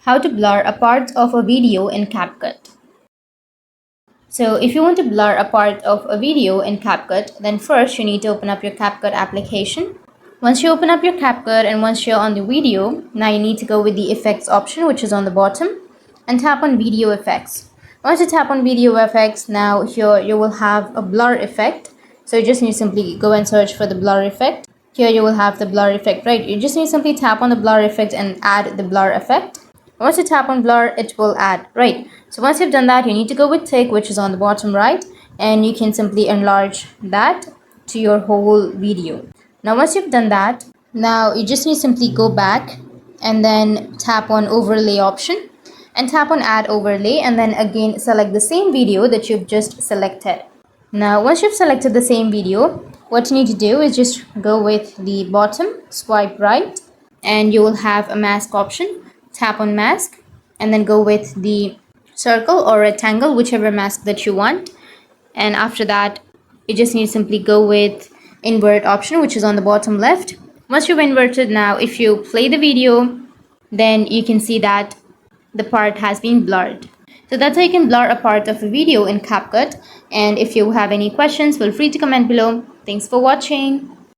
How to blur a part of a video in CapCut. So if you want to blur a part of a video in CapCut, then first you need to open up your CapCut application. Once you open up your CapCut and once you're on the video, now you need to go with the effects option, which is on the bottom, and tap on video effects. Once you tap on video effects, now here you will have a blur effect. So you just need to simply go and search for the blur effect. Here you will have the blur effect, right? You just need to simply tap on the blur effect and add the blur effect. Once you tap on blur, it will add, right? So once you've done that, you need to go with tick, which is on the bottom right, and you can simply enlarge that to your whole video. Now once you've done that, now you just need to simply go back and then tap on overlay option and tap on add overlay, and then again select the same video that you've just selected. Now once you've selected the same video, what you need to do is just go with the bottom, swipe right, and you will have a mask option. Tap on mask and then go with the circle or rectangle, whichever mask that you want. And after that, you just need to simply go with invert option, which is on the bottom left. Once you've inverted, now if you play the video, then you can see that the part has been blurred. So that's how you can blur a part of a video in CapCut. And if you have any questions, feel free to comment below. Thanks for watching.